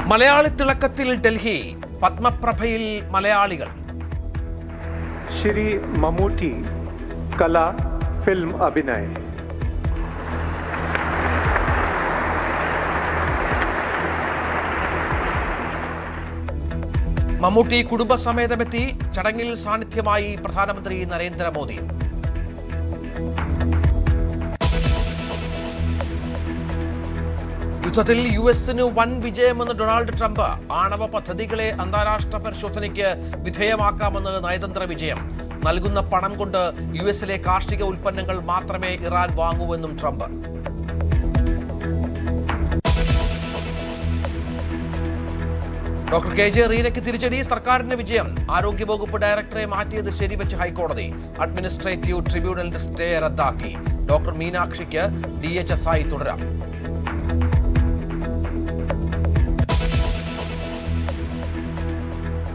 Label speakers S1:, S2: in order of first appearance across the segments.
S1: മലയാളി തിളക്കത്തിൽ ഡൽഹി പത്മപ്രഭയിൽ മലയാളികൾ.
S2: श्री ममूटी कला फिल्म अभिनय.
S1: മമ്മൂട്ടി കുടുംബസമേതമെത്തി. ചടങ്ങിൽ സാന്നിധ്യമായി പ്രധാനമന്ത്രി നരേന്ദ്രമോദി. യുദ്ധത്തിൽ യുഎസിന് വൻ വിജയമെന്ന് ഡൊണാൾഡ് ട്രംപ്. ആണവ പദ്ധതികളെ അന്താരാഷ്ട്ര പരിശോധനയ്ക്ക് വിധേയമാക്കാമെന്ന് നയതന്ത്ര വിജയം. നൽകുന്ന പണം കൊണ്ട് യുഎസിലെ കാർഷിക ഉൽപ്പന്നങ്ങൾ മാത്രമേ ഇറാൻ വാങ്ങൂവെന്നും ട്രംപ്. ഡോക്ടർ കെ ജെ റീനയ്ക്ക് തിരിച്ചടി. സർക്കാരിന് വിജയം. ആരോഗ്യവകുപ്പ് ഡയറക്ടറെ മാറ്റിയത് ശരിവെച്ച് ഹൈക്കോടതി. അഡ്മിനിസ്ട്രേറ്റീവ് ട്രിബ്യൂണലിന്റെ സ്റ്റേ റദ്ദാക്കി. ഡോക്ടർ മീനാക്ഷിക്ക് DHS തുടരാം.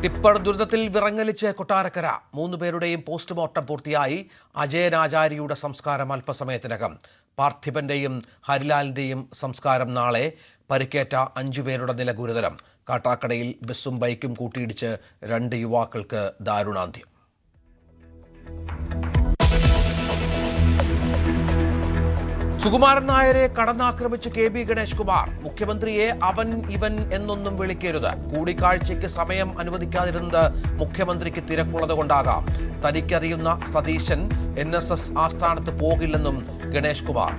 S1: ടിപ്പർ ദുരിതത്തിൽ വിറങ്ങലിച്ച് കൊട്ടാരക്കര. 3 പേരുടെയും പോസ്റ്റ്മോർട്ടം പൂർത്തിയായി. അജയനാചാര്യയുടെ സംസ്കാരം അല്പസമയത്തിനകം. പാർത്ഥിപന്റെയും ഹരിലാലിന്റെയും സംസ്കാരം നാളെ. പരിക്കേറ്റ 5 പേരുടെ നില ഗുരുതരം. കാട്ടാക്കടയിൽ ബസ്സും ബൈക്കും കൂട്ടിയിടിച്ച് 2 യുവാക്കൾക്ക് ദാരുണാന്ത്യം. സുകുമാരൻ നായരെ കടന്നാക്രമിച്ച് KB ഗണേഷ് കുമാർ. മുഖ്യമന്ത്രിയെ അവൻ ഇവൻ എന്നൊന്നും വിളിക്കരുത്. കൂടിക്കാഴ്ചയ്ക്ക് സമയം അനുവദിക്കാതിരുന്നത് മുഖ്യമന്ത്രിക്ക് തിരക്കുള്ളത് കൊണ്ടാകാം. തനിക്കറിയുന്ന സതീശൻ NSS ആസ്ഥാനത്ത് പോകില്ലെന്നും ഗണേഷ് കുമാർ.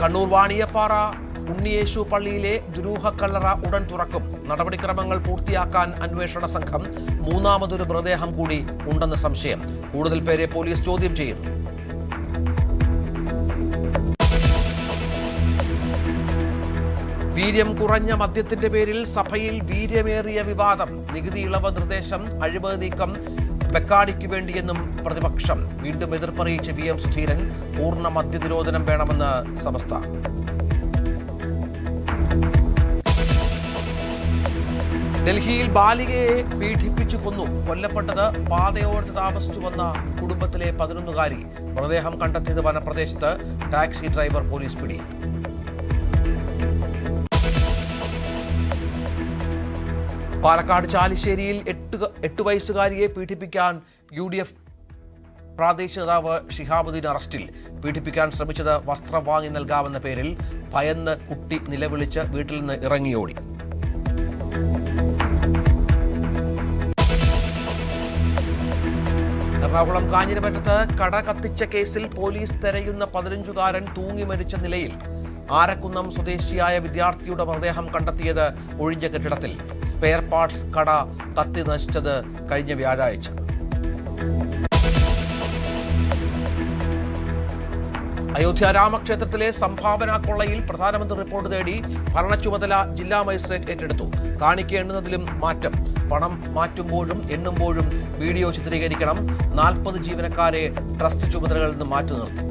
S1: കണ്ണൂർ വാണിയപ്പാറ ഉണ്ണിയേശു പള്ളിയിലെ ദുരൂഹ കല്ലറ ഉടൻ തുറക്കും. നടപടിക്രമങ്ങൾ പൂർത്തിയാക്കാൻ അന്വേഷണ സംഘം. 3ാമതൊരു മൃതദേഹം കൂടി ഉണ്ടെന്ന് സംശയം. കൂടുതൽ പേരെ പോലീസ് ചോദ്യം ചെയ്യുന്നു. വീര്യം കുറഞ്ഞ മദ്യത്തിന്റെ പേരിൽ സഭയിൽ വീര്യമേറിയ വിവാദം. നികുതി ഇളവ് നിർദ്ദേശം അഴിമതി നീക്കം ബെക്കാടിക്ക് വേണ്ടിയെന്നും പ്രതിപക്ഷം. വീണ്ടും എതിർപ്പറിയിച്ച് VM സുധീരൻ. പൂർണ്ണ മദ്യനിരോധനം വേണമെന്ന് സമസ്ത. ഡൽഹിയിൽ ബാലികയെ പീഡിപ്പിച്ചു കൊന്നു. കൊല്ലപ്പെട്ടത് പാതയോരത്ത് താമസിച്ചു വന്ന കുടുംബത്തിലെ 11കാരി. മൃതദേഹം കണ്ടെത്തിയത് വനപ്രദേശത്ത്. ടാക്സി ഡ്രൈവർ പോലീസ് പിടി. പാലക്കാട് ചാലിശ്ശേരിയിൽ 8 വയസ്സുകാരിയെ പീഡിപ്പിക്കാൻ UDF പ്രാദേശിക നേതാവ് ഷിഹാബുദ്ദീൻ അറസ്റ്റിൽ. പീഡിപ്പിക്കാൻ ശ്രമിച്ചത് വസ്ത്രം വാങ്ങി നൽകാമെന്ന പേരിൽ. ഭയന്ന് കുട്ടി നിലവിളിച്ച് വീട്ടിൽ നിന്ന് ഇറങ്ങിയോടി. എറണാകുളം കാഞ്ഞിരമറ്റത്ത് കട കത്തിച്ച കേസിൽ പോലീസ് തെരയുന്ന 15കാരൻ തൂങ്ങി മരിച്ച നിലയിൽ. ആരക്കുന്നം സ്വദേശിയായ വിദ്യാർത്ഥിയുടെ മൃതദേഹം കണ്ടെത്തിയത് ഒഴിഞ്ഞ കെട്ടിടത്തിൽ. സ്പെയർ പാർട്സ് കട കത്തി നശിച്ചത് കഴിഞ്ഞ വ്യാഴാഴ്ച. അയോധ്യ രാമക്ഷേത്രത്തിലെ സംഭാവന കൊള്ളയിൽ പ്രധാനമന്ത്രി റിപ്പോർട്ട് തേടി. ഭരണ ചുമതല ജില്ലാ മജിസ്ട്രേറ്റ് ഏറ്റെടുത്തു. കാണിക്ക എണ്ണുന്നതിലും മാറ്റം. പണം മാറ്റുമ്പോഴും എണ്ണുമ്പോഴും വീഡിയോ ചിത്രീകരിക്കണം. 40 ജീവനക്കാരെ ട്രസ്റ്റ് ചുമതലകളിൽ നിന്ന് മാറ്റി നിർത്തി.